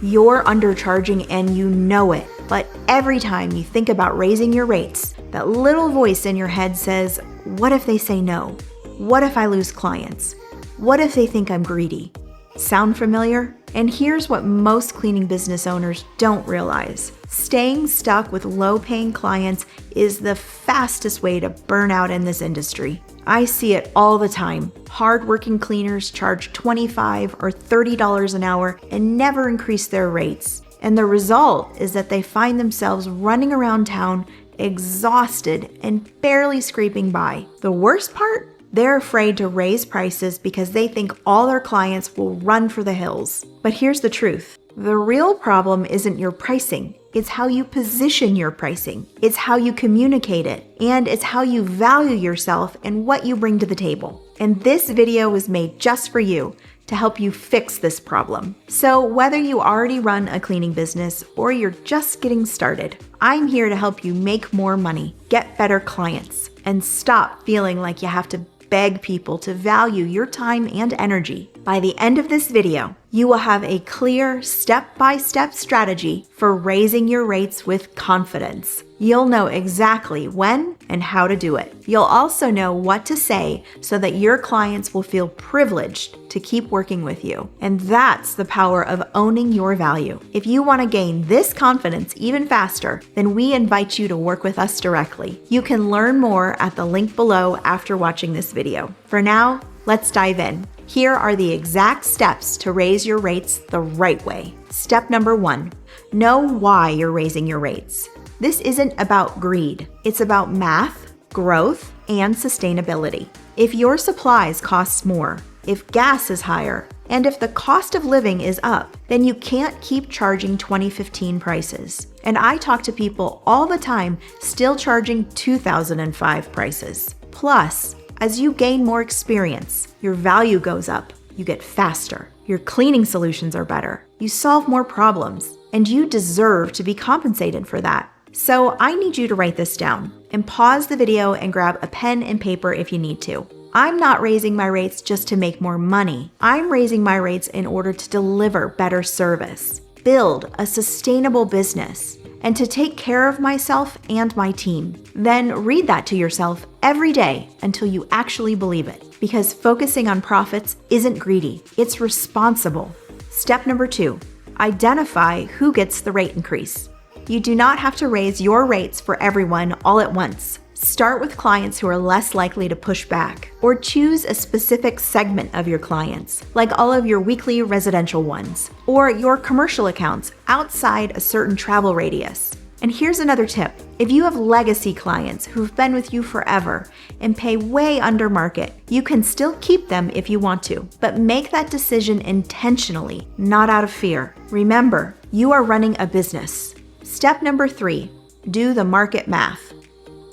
You're undercharging and you know it. But every time you think about raising your rates, that little voice in your head says, what if they say no? What if I lose clients? What if they think I'm greedy? Sound familiar? And here's what most cleaning business owners don't realize. Staying stuck with low-paying clients is the fastest way to burn out in this industry. I see it all the time. Hardworking cleaners charge $25 or $30 an hour and never increase their rates. And the result is that they find themselves running around town exhausted and barely scraping by. The worst part? They're afraid to raise prices because they think all their clients will run for the hills. But here's the truth. The real problem isn't your pricing. It's how you position your pricing. It's how you communicate it. And it's how you value yourself and what you bring to the table. And this video was made just for you to help you fix this problem. So whether you already run a cleaning business or you're just getting started, I'm here to help you make more money, get better clients, and stop feeling like you have to beg people to value your time and energy. By the end of this video, you will have a clear step-by-step strategy for raising your rates with confidence. You'll know exactly when and how to do it. You'll also know what to say so that your clients will feel privileged to keep working with you. And that's the power of owning your value. If you want to gain this confidence even faster, then we invite you to work with us directly. You can learn more at the link below after watching this video. For now, let's dive in. Here are the exact steps to raise your rates the right way. Step number 1, know why you're raising your rates. This isn't about greed. It's about math, growth, and sustainability. If your supplies cost more, if gas is higher, and if the cost of living is up, then you can't keep charging 2015 prices. And I talk to people all the time still charging 2005 prices. Plus, as you gain more experience, your value goes up, you get faster, your cleaning solutions are better, you solve more problems, and you deserve to be compensated for that. So I need you to write this down and pause the video and grab a pen and paper if you need to. I'm not raising my rates just to make more money. I'm raising my rates in order to deliver better service, build a sustainable business, and to take care of myself and my team. Then read that to yourself every day until you actually believe it. Because focusing on profits isn't greedy, it's responsible. Step number 2, identify who gets the rate increase. You do not have to raise your rates for everyone all at once. Start with clients who are less likely to push back, or choose a specific segment of your clients, like all of your weekly residential ones, or your commercial accounts outside a certain travel radius. And here's another tip. If you have legacy clients who've been with you forever and pay way under market, you can still keep them if you want to, but make that decision intentionally, not out of fear. Remember, you are running a business. Step number 3, do the market math.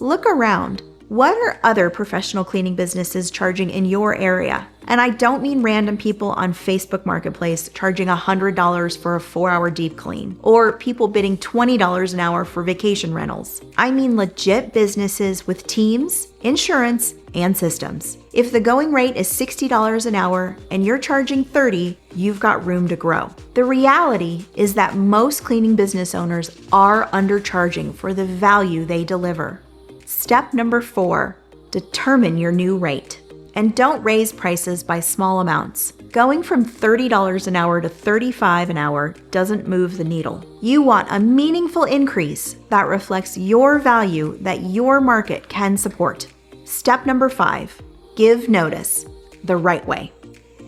Look around. What are other professional cleaning businesses charging in your area? And I don't mean random people on Facebook Marketplace charging $100 for a 4-hour deep clean, or people bidding $20 an hour for vacation rentals. I mean legit businesses with teams, insurance, and systems. If the going rate is $60 an hour and you're charging $30, you've got room to grow. The reality is that most cleaning business owners are undercharging for the value they deliver. Step number 4, determine your new rate. And don't raise prices by small amounts. Going from $30 an hour to $35 an hour doesn't move the needle. You want a meaningful increase that reflects your value that your market can support. Step number 5, give notice the right way.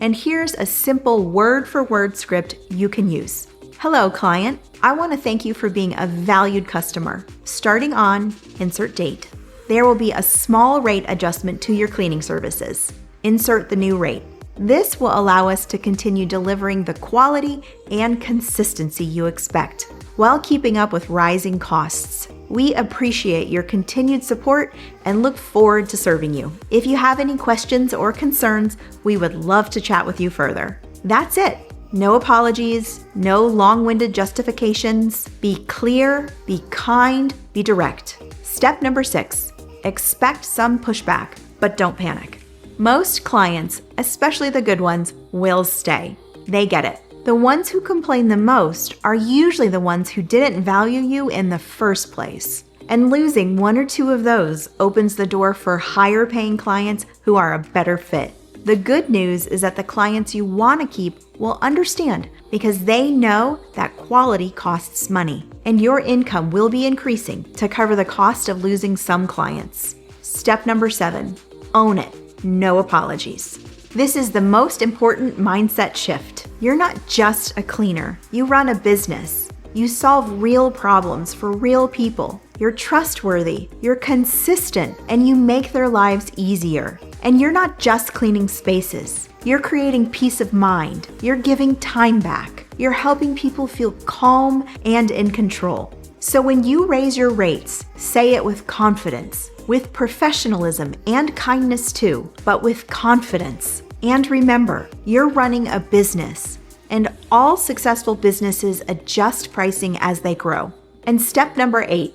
And here's a simple word-for-word script you can use. Hello, client. I want to thank you for being a valued customer. Starting on insert date. There will be a small rate adjustment to your cleaning services. Insert the new rate. This will allow us to continue delivering the quality and consistency you expect while keeping up with rising costs. We appreciate your continued support and look forward to serving you. If you have any questions or concerns, we would love to chat with you further. That's it. No apologies, no long-winded justifications. Be clear, be kind, be direct. Step number 6, expect some pushback, but don't panic. Most clients, especially the good ones, will stay. They get it. The ones who complain the most are usually the ones who didn't value you in the first place. And losing one or two of those opens the door for higher paying clients who are a better fit. The good news is that the clients you want to keep will understand because they know that quality costs money, and your income will be increasing to cover the cost of losing some clients. Step number 7, own it. No apologies. This is the most important mindset shift. You're not just a cleaner. You run a business. You solve real problems for real people. You're trustworthy, you're consistent, and you make their lives easier. And you're not just cleaning spaces. You're creating peace of mind. You're giving time back. You're helping people feel calm and in control. So when you raise your rates, say it with confidence, with professionalism and kindness too, but with confidence. And remember, you're running a business, and all successful businesses adjust pricing as they grow. And step number 8,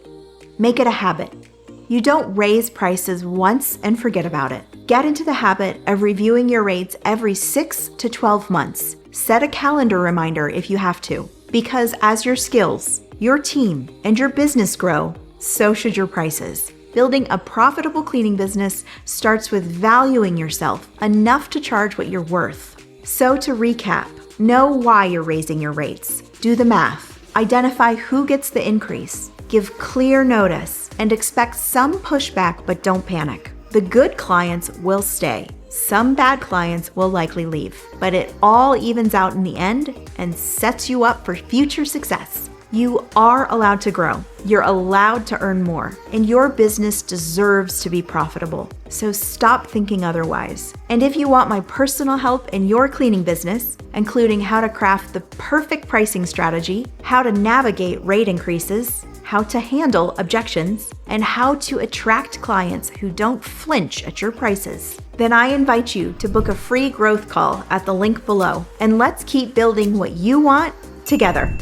make it a habit. You don't raise prices once and forget about it. Get into the habit of reviewing your rates every 6 to 12 months. Set a calendar reminder if you have to, because as your skills, your team, and your business grow, so should your prices. Building a profitable cleaning business starts with valuing yourself enough to charge what you're worth. So to recap, know why you're raising your rates. Do the math. Identify who gets the increase. Give clear notice and expect some pushback, but don't panic. The good clients will stay. Some bad clients will likely leave, but it all evens out in the end and sets you up for future success. You are allowed to grow. You're allowed to earn more, and your business deserves to be profitable. So stop thinking otherwise. And if you want my personal help in your cleaning business, including how to craft the perfect pricing strategy, how to navigate rate increases, how to handle objections, and how to attract clients who don't flinch at your prices, then I invite you to book a free growth call at the link below, and let's keep building what you want together.